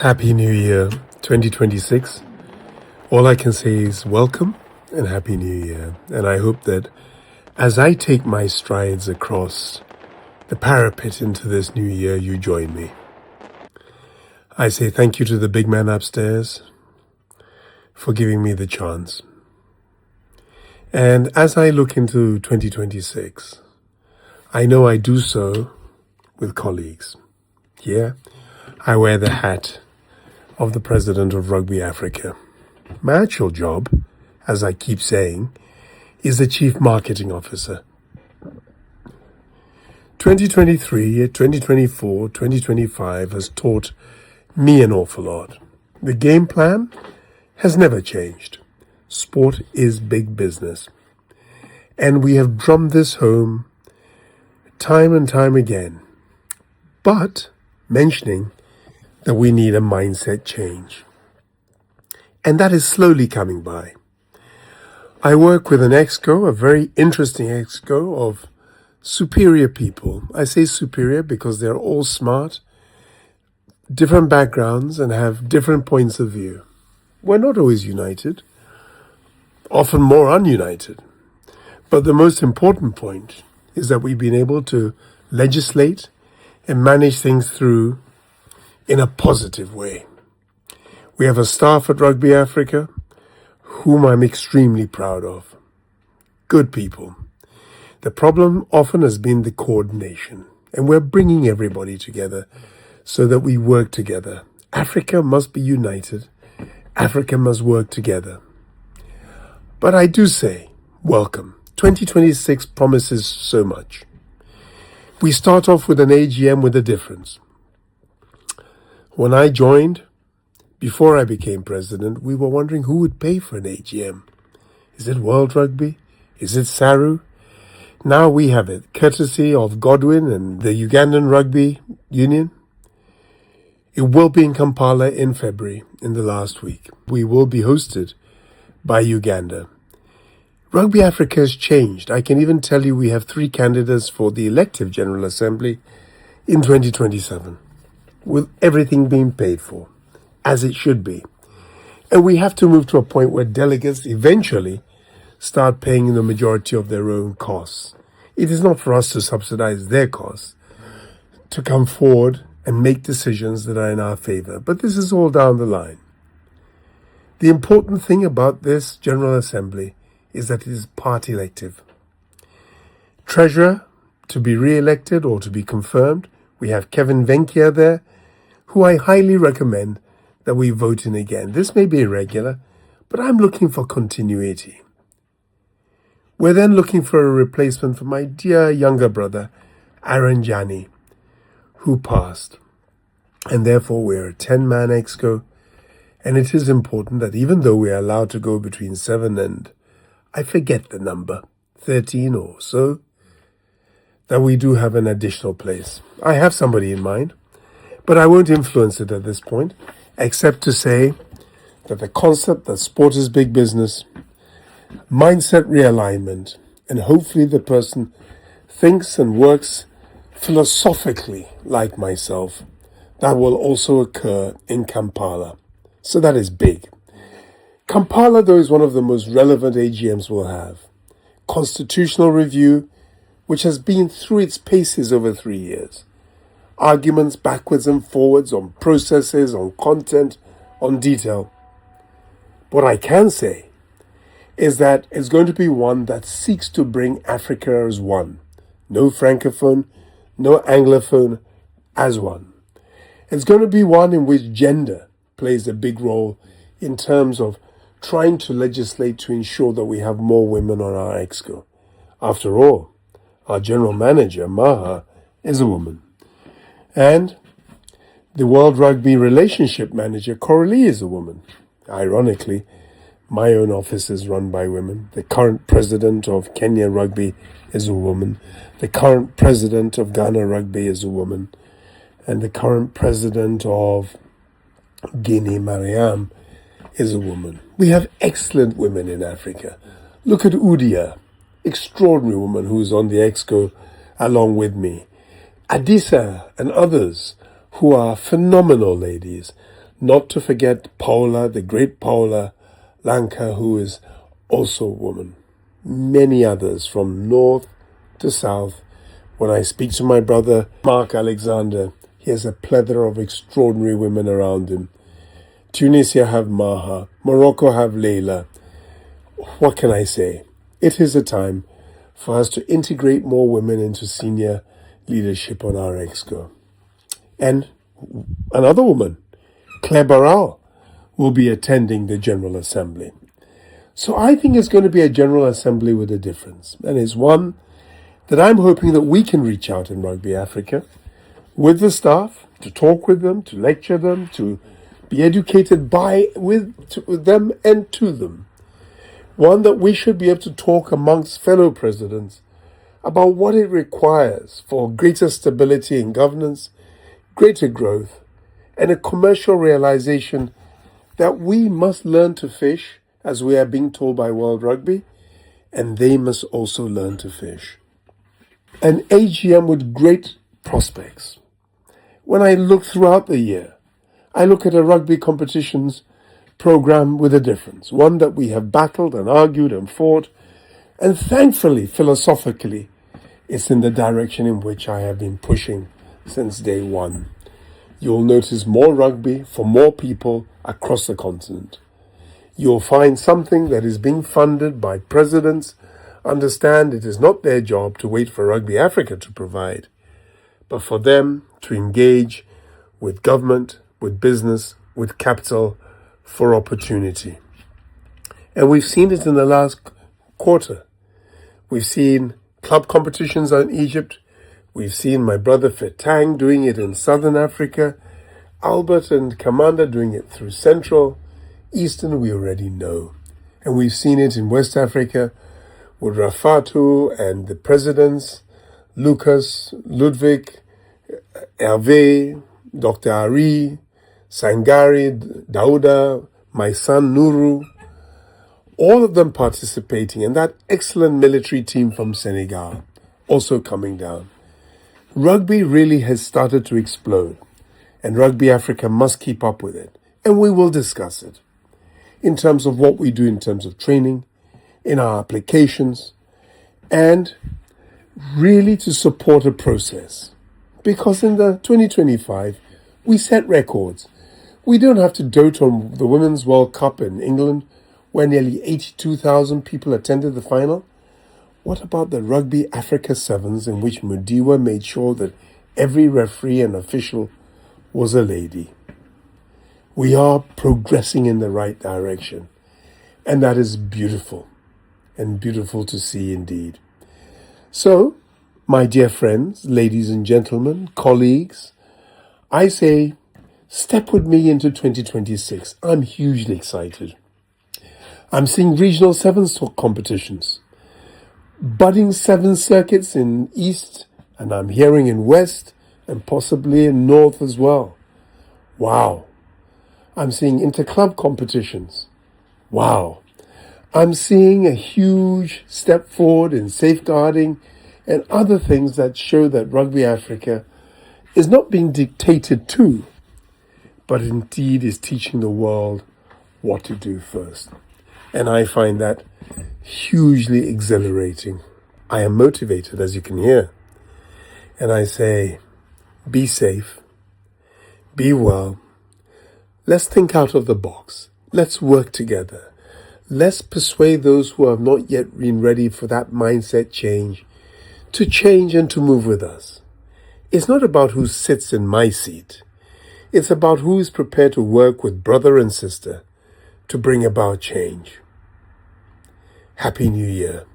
Happy New Year 2026. All I can say is welcome and Happy New Year. And I hope that as I take my strides across the parapet into this new year, you join me. I say thank you to the big man upstairs for giving me the chance. And as I look into 2026, I know I do so with colleagues. Yeah, I wear the hat of the president of Rugby Africa. My actual job, as I keep saying, is the chief marketing officer. 2023, 2024, 2025 has taught me an awful lot. The game plan has never changed. Sport is big business. And we have drummed this home time and time again. But mentioning that we need a mindset change. And that is slowly coming by. I work with an exco, a very interesting exco of superior people. I say superior because they're all smart, different backgrounds, and have different points of view. We're not always united, often more ununited. But the most important point is that we've been able to legislate and manage things through in a positive way. We have a staff at Rugby Africa whom I'm extremely proud of. Good people. The problem often has been the coordination, and we're bringing everybody together so that we work together. Africa must be united. Africa must work together. But I do say, welcome. 2026 promises so much. We start off with an AGM with a difference. When I joined, before I became president, we were wondering who would pay for an AGM. Is it World Rugby? Is it SARU? Now we have it, courtesy of Godwin and the Ugandan Rugby Union. It will be in Kampala in February, in the last week. We will be hosted by Uganda. Rugby Africa has changed. I can even tell you we have 3 candidates for the elective General Assembly in 2027, with everything being paid for, as it should be. And we have to move to a point where delegates eventually start paying the majority of their own costs. It is not for us to subsidize their costs, to come forward and make decisions that are in our favor. But this is all down the line. The important thing about this General Assembly is that it is party elective. Treasurer to be re-elected or to be confirmed, we have Kevin Venkia there, who I highly recommend that we vote in again. This may be irregular, but I'm looking for continuity. We're then looking for a replacement for my dear younger brother, Aaron Jani, who passed. And therefore we're a 10-man exco, and it is important that even though we are allowed to go between 7 and, I forget the number, 13 or so, that we do have an additional place. I have somebody in mind, but I won't influence it at this point, except to say that the concept that sport is big business, mindset realignment, and hopefully the person thinks and works philosophically like myself, that will also occur in Kampala. So that is big. Kampala, though, is one of the most relevant AGMs we'll have. Constitutional review, which has been through its paces over 3 years. Arguments backwards and forwards on processes, on content, on detail. What I can say is that it's going to be one that seeks to bring Africa as one. No Francophone, no Anglophone, as one. It's going to be one in which gender plays a big role in terms of trying to legislate to ensure that we have more women on our exco. After all, our general manager, Maha, is a woman. And the World Rugby Relationship Manager, Coralie, is a woman. Ironically, my own office is run by women. The current president of Kenya Rugby is a woman. The current president of Ghana Rugby is a woman. And the current president of Guinea, Mariam, is a woman. We have excellent women in Africa. Look at Udia, extraordinary woman who's on the exco along with me. Adisa and others who are phenomenal ladies. Not to forget Paula, the great Paula Lanka, who is also a woman. Many others from north to south. When I speak to my brother Mark Alexander, he has a plethora of extraordinary women around him. Tunisia have Maha, Morocco have Leila. What can I say? It is a time for us to integrate more women into senior leadership on our exco. And another woman, Claire Barral, will be attending the General Assembly. So I think it's going to be a General Assembly with a difference. And it's one that I'm hoping that we can reach out in Rugby Africa with the staff, to talk with them, to lecture them, to be educated with them and to them. One that we should be able to talk amongst fellow presidents about what it requires for greater stability in governance, greater growth, and a commercial realization that we must learn to fish, as we are being told by World Rugby, and they must also learn to fish. An AGM with great prospects. When I look throughout the year, I look at a rugby competitions program with a difference, one that we have battled and argued and fought, and thankfully, philosophically, it's in the direction in which I have been pushing since day one. You'll notice more rugby for more people across the continent. You'll find something that is being funded by presidents. Understand it is not their job to wait for Rugby Africa to provide, but for them to engage with government, with business, with capital for opportunity. And we've seen it in the last quarter. We've seen club competitions in Egypt. We've seen my brother Fetang doing it in Southern Africa. Albert and Commander doing it through Central. Eastern, we already know. And we've seen it in West Africa with Rafatu and the presidents, Lucas, Ludwig, Hervé, Dr. Ari, Sangari, Dauda, my son Nuru, all of them participating, and that excellent military team from Senegal also coming down. Rugby really has started to explode, and Rugby Africa must keep up with it, and we will discuss it in terms of what we do in terms of training, in our applications, and really to support a process. Because in the 2025, we set records. We don't have to dote on the Women's World Cup in England, where nearly 82,000 people attended the final. What about the Rugby Africa Sevens, in which Mudiwa made sure that every referee and official was a lady? We are progressing in the right direction, and that is beautiful, and beautiful to see indeed. So, my dear friends, ladies and gentlemen, colleagues, I say, step with me into 2026. I'm hugely excited. I'm seeing regional sevens competitions, budding seven circuits in East, and I'm hearing in West, and possibly in North as well. Wow. I'm seeing inter-club competitions. Wow. I'm seeing a huge step forward in safeguarding and other things that show that Rugby Africa is not being dictated to, but indeed is teaching the world what to do first. And I find that hugely exhilarating. I am motivated, as you can hear. And I say, be safe, be well. Let's think out of the box. Let's work together. Let's persuade those who have not yet been ready for that mindset change to change and to move with us. It's not about who sits in my seat. It's about who is prepared to work with brother and sister to bring about change. Happy New Year.